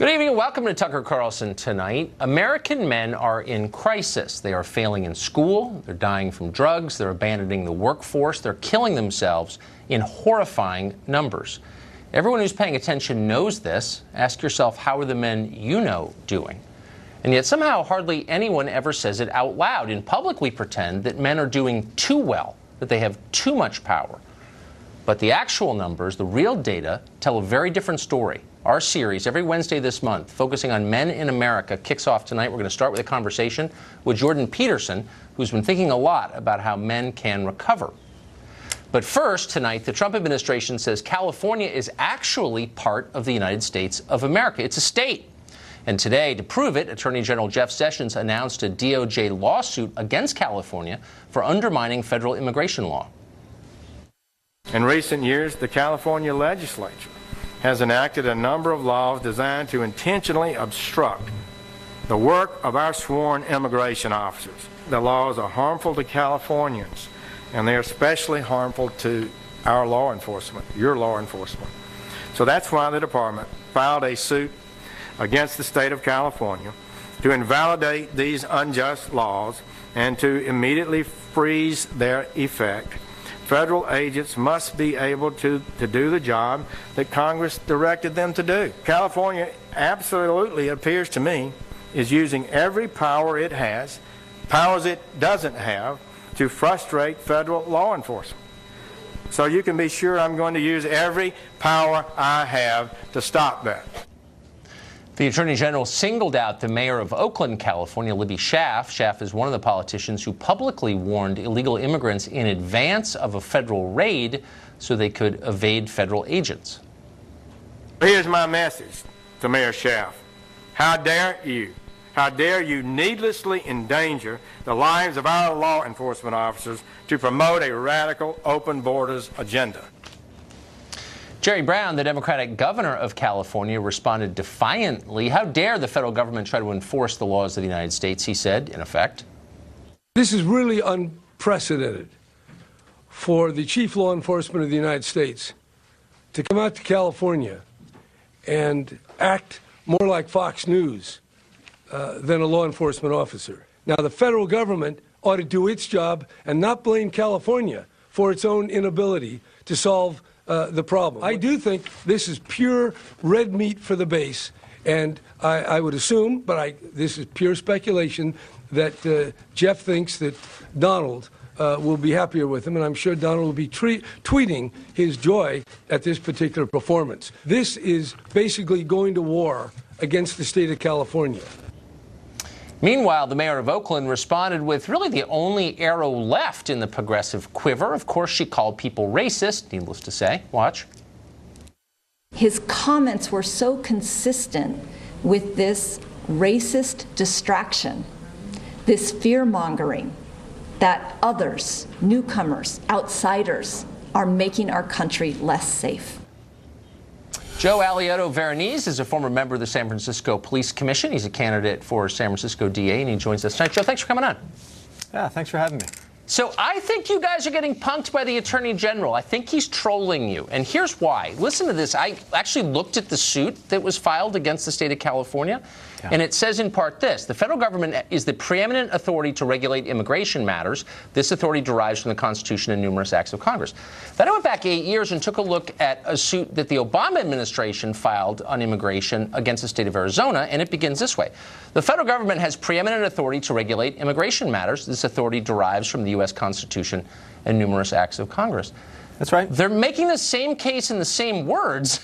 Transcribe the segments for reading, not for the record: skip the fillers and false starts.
Good evening and welcome to Tucker Carlson Tonight. American men are in crisis. They are failing in school, they're dying from drugs, they're abandoning the workforce, they're killing themselves in horrifying numbers. Everyone who's paying attention knows this. Ask yourself, how are the men you know doing? And yet somehow hardly anyone ever says it out loud. In public we pretend that men are doing too well, that they have too much power. But the actual numbers, the real data, tell a very different story. Our series, every Wednesday this month, focusing on men in America, kicks off tonight. We're going to start with a conversation with Jordan Peterson, who's been thinking a lot about how men can recover. But first, tonight, the Trump administration says California is actually part of the United States of America. It's a state. And today, to prove it, Attorney General Jeff Sessions announced a DOJ lawsuit against California for undermining federal immigration law. In recent years, the California legislature has enacted a number of laws designed to intentionally obstruct the work of our sworn immigration officers. The laws are harmful to Californians, and they're especially harmful to our law enforcement, your law enforcement. So that's why the department filed a suit against the state of California to invalidate these unjust laws and to immediately freeze their effect. Federal agents must be able to do the job that Congress directed them to do. California absolutely, it appears to me, is using every power it has, powers it doesn't have, to frustrate federal law enforcement. So you can be sure I'm going to use every power I have to stop that. The Attorney General singled out the mayor of Oakland, California, Libby Schaaf. Schaaf is one of the politicians who publicly warned illegal immigrants in advance of a federal raid so they could evade federal agents. Here's my message to Mayor Schaaf. How dare you? How dare you needlessly endanger the lives of our law enforcement officers to promote a radical open borders agenda? Jerry Brown, the Democratic governor of California, responded defiantly. How dare the federal government try to enforce the laws of the United States, he said, in effect. This is really unprecedented for the chief law enforcement of the United States to come out to California and act more like Fox News than a law enforcement officer. Now, the federal government ought to do its job and not blame California for its own inability to solve the problem. I do think this is pure red meat for the base, and I would assume, but this is pure speculation, that Jeff thinks that Donald will be happier with him, and I'm sure Donald will be tweeting his joy at this particular performance. This is basically going to war against the state of California. Meanwhile, the mayor of Oakland responded with really the only arrow left in the progressive quiver. Of course, she called people racist, needless to say. Watch. His comments were so consistent with this racist distraction, this fear-mongering that others, newcomers, outsiders, are making our country less safe. Joe Alioto-Veronese is a former member of the San Francisco Police Commission. He's a candidate for San Francisco DA, and he joins us tonight. Joe, thanks for coming on. Yeah, thanks for having me. So I think you guys are getting punked by the Attorney General. I think he's trolling you, and here's why. Listen to this. I actually looked at the suit that was filed against the state of California, and it says in part this: the federal government is the preeminent authority to regulate immigration matters. This authority derives from the Constitution and numerous acts of Congress. Then I went back 8 years and took a look at a suit that the Obama administration filed on immigration against the state of Arizona, and it begins this way. The federal government has preeminent authority to regulate immigration matters. This authority derives from the U.S. Constitution and numerous acts of Congress. That's right. They're making the same case in the same words.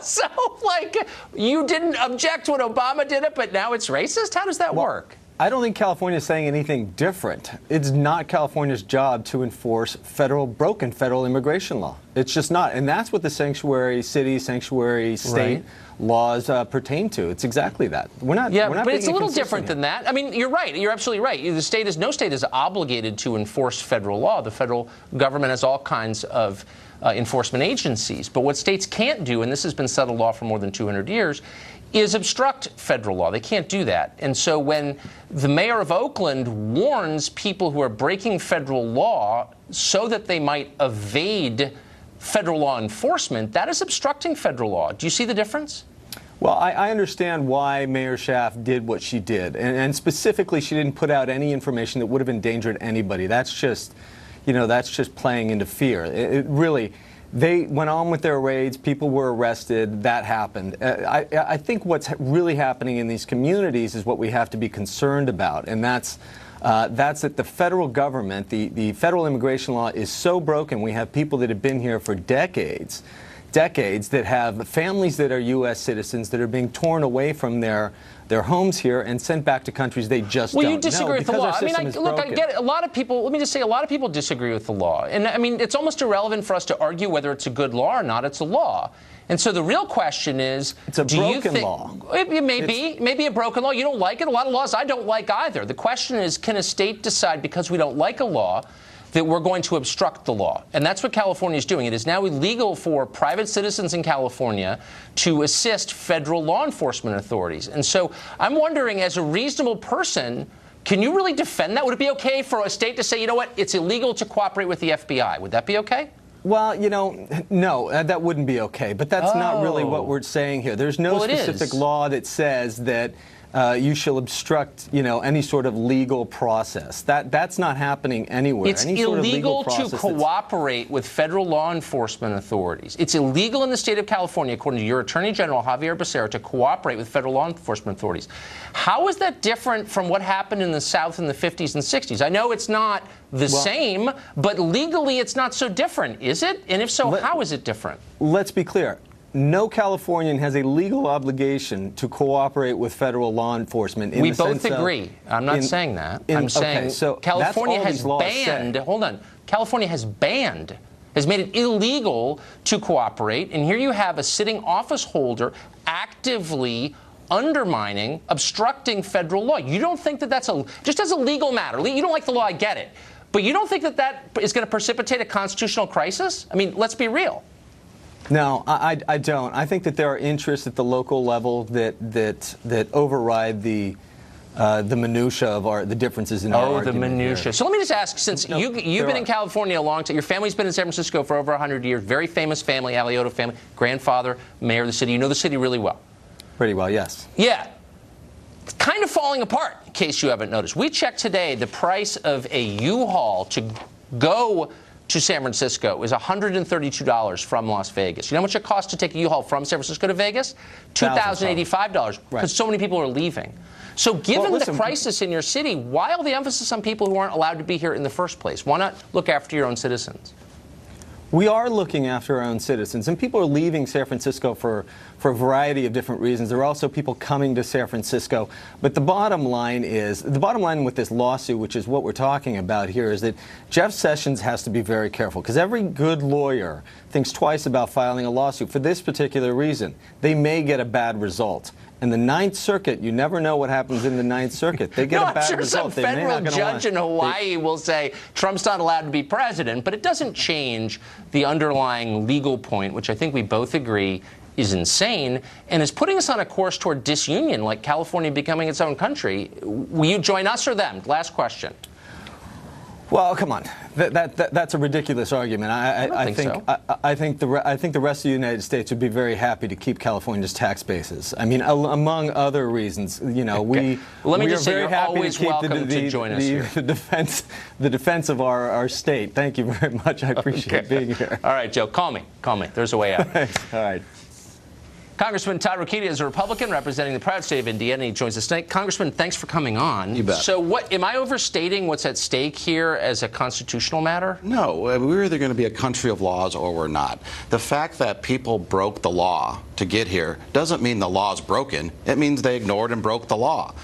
So, like, you didn't object when Obama did it, but now it's racist? How does that work? I don't think California is saying anything different. It's not California's job to enforce broken federal immigration law. It's just not. And that's what the sanctuary city, sanctuary state laws pertain to. It's exactly that. We're not. But it's a little different than that. I mean, you're right. You're absolutely right. No state is obligated to enforce federal law. The federal government has all kinds of enforcement agencies. But what states can't do, and this has been settled law for more than 200 years, is obstruct federal law. They can't do that. And so when the mayor of Oakland warns people who are breaking federal law so that they might evade federal law enforcement, that is obstructing federal law. Do you see the difference? Well, I understand why Mayor Schaaf did what she did, and specifically, she didn't put out any information that would have endangered anybody. That's just, that's just playing into fear. It really, they went on with their raids. People were arrested. That happened. I think what's really happening in these communities is what we have to be concerned about, and that's that the federal government, the federal immigration law, is so broken. We have people that have been here for decades that have families that are U.S. citizens that are being torn away from their homes here and sent back to countries they just don't know. Well, you disagree with the law. I mean, look, I get it. A lot of people, let me just say, a lot of people disagree with the law. And I mean, it's almost irrelevant for us to argue whether it's a good law or not. It's a law. And so the real question is, it's a broken law. It may be a broken law. You don't like it. A lot of laws I don't like either. The question is, can a state decide because we don't like a law that we're going to obstruct the law? And that's what California is doing. It is now illegal for private citizens in California to assist federal law enforcement authorities. And so I'm wondering, as a reasonable person, can you really defend that? Would it be okay for a state to say, you know what, it's illegal to cooperate with the FBI? Would that be okay? Well, no, that wouldn't be okay. But that's not really what we're saying here. There's no specific law that says that you shall obstruct, any sort of legal process. That's not happening anywhere. It's illegal to cooperate with federal law enforcement authorities. It's illegal in the state of California, according to your Attorney General, Javier Becerra, to cooperate with federal law enforcement authorities. How is that different from what happened in the South in the 50s and 60s? I know it's not the same, but legally it's not so different, is it? And if so, how is it different? Let's be clear. No Californian has a legal obligation to cooperate with federal law enforcement. We both agree. I'm not saying that. I'm saying California has banned, hold on, California has made it illegal to cooperate. And here you have a sitting office holder actively undermining, obstructing federal law. You don't think that that's just as a legal matter, you don't like the law, I get it. But you don't think that that is going to precipitate a constitutional crisis? I mean, let's be real. No, I don't. I think that there are interests at the local level that override the minutia of the differences in our argument. The minutia. Here. So let me just ask, since you've been in California a long time, your family's been in San Francisco for over 100 years, very famous family, Alioto family, grandfather, mayor of the city. You know the city really well. Pretty well, yes. Yeah. It's kind of falling apart, in case you haven't noticed. We checked today the price of a U-Haul to go to San Francisco is $132 from Las Vegas. You know how much it costs to take a U-Haul from San Francisco to Vegas? $2,085, because so many people are leaving. So given the crisis in your city, why all the emphasis on people who aren't allowed to be here in the first place? Why not look after your own citizens? We are looking after our own citizens, and people are leaving San Francisco for a variety of different reasons. There are also people coming to San Francisco. But the bottom line with this lawsuit, which is what we're talking about here, is that Jeff Sessions has to be very careful, because every good lawyer thinks twice about filing a lawsuit for this particular reason. They may get a bad result. And the Ninth Circuit, you never know what happens in the Ninth Circuit. They get a bad result. I'm sure some federal judge in Hawaii will say Trump's not allowed to be president, but it doesn't change the underlying legal point, which I think we both agree is insane and is putting us on a course toward disunion, like California becoming its own country. Will you join us or them? Last question. Well, come on. That's a ridiculous argument. I think the rest of the United States would be very happy to keep California's tax bases. I mean, among other reasons, we are very happy to keep the join us here. The defense of our state. Thank you very much. I appreciate being here. All right, Joe, call me. There's a way out. All right. Congressman Todd Rokita is a Republican representing the proud state of Indiana, and he joins us tonight. Congressman, thanks for coming on. You bet. So am I overstating what's at stake here as a constitutional matter? No. We're either going to be a country of laws or we're not. The fact that people broke the law to get here doesn't mean the law's broken. It means they ignored and broke the law.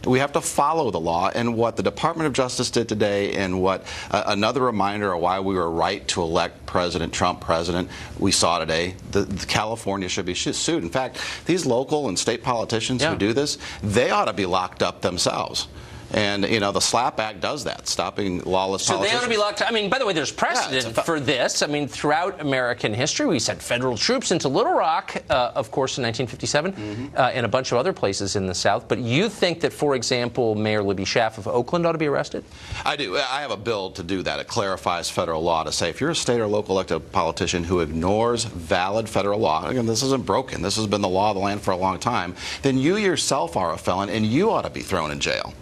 We have to follow the law, and what the Department of Justice did today, and what another reminder of why we were right to elect President Trump president, we saw today. The California should be sued. In fact, these local and state politicians who do this, they ought to be locked up themselves. And, you know, the SLAPP Act does that, stopping lawless politicians. So they ought to be locked up. I mean, by the way, there's precedent for this. I mean, throughout American history, we sent federal troops into Little Rock, of course, in 1957, and a bunch of other places in the South. But you think that, for example, Mayor Libby Schaaf of Oakland ought to be arrested? I do. I have a bill to do that. It clarifies federal law to say if you're a state or local elected politician who ignores valid federal law, again, this isn't broken, this has been the law of the land for a long time, then you yourself are a felon and you ought to be thrown in jail.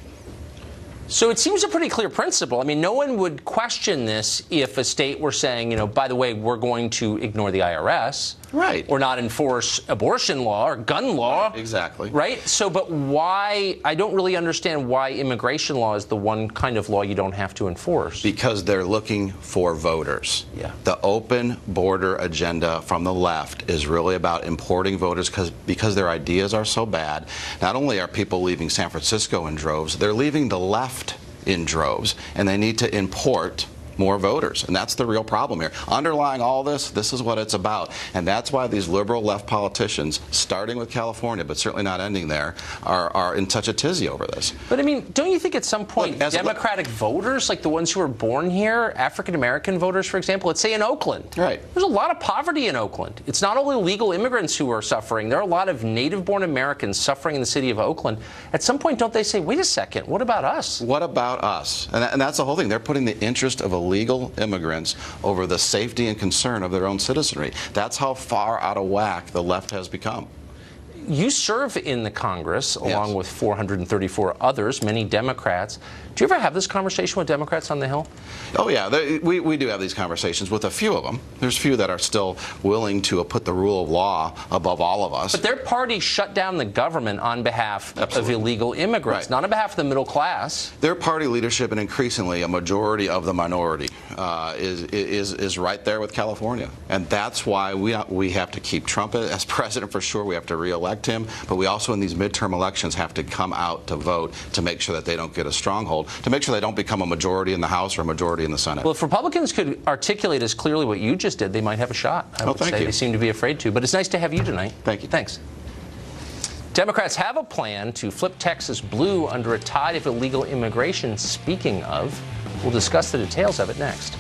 So it seems a pretty clear principle. I mean, no one would question this if a state were saying, you know, by the way, we're going to ignore the IRS. Right. Or not enforce abortion law or gun law. Right, exactly. Right? So, but why, I don't really understand why immigration law is the one kind of law you don't have to enforce. Because they're looking for voters. Yeah. The open border agenda from the left is really about importing voters because their ideas are so bad. Not only are people leaving San Francisco in droves, they're leaving the left in droves, and they need to import more voters. And that's the real problem here. Underlying all this, this is what it's about. And that's why these liberal left politicians, starting with California, but certainly not ending there, are in such a tizzy over this. But I mean, don't you think at some point Democratic voters, like the ones who were born here, African-American voters, for example, let's say in Oakland, right. There's a lot of poverty in Oakland. It's not only legal immigrants who are suffering. There are a lot of native-born Americans suffering in the city of Oakland. At some point, don't they say, wait a second, what about us? What about us? And that's the whole thing. They're putting the interest of illegal immigrants over the safety and concern of their own citizenry. That's how far out of whack the left has become. You serve in the Congress along with 434 others, many Democrats. Do you ever have this conversation with Democrats on the Hill? Oh, yeah. We do have these conversations with a few of them. There's a few that are still willing to put the rule of law above all of us. But their party shut down the government on behalf of illegal immigrants, not on behalf of the middle class. Their party leadership, and increasingly a majority of the minority, is right there with California. And that's why we have to keep Trump as president for sure. We have to re-elect him. But we also, in these midterm elections, have to come out to vote to make sure that they don't get a stronghold, to make sure they don't become a majority in the House or a majority in the Senate. Well, if Republicans could articulate as clearly what you just did, they might have a shot. I would say they seem to be afraid to. But it's nice to have you tonight. Thank you. Thanks. Democrats have a plan to flip Texas blue under a tide of illegal immigration. Speaking of, we'll discuss the details of it next.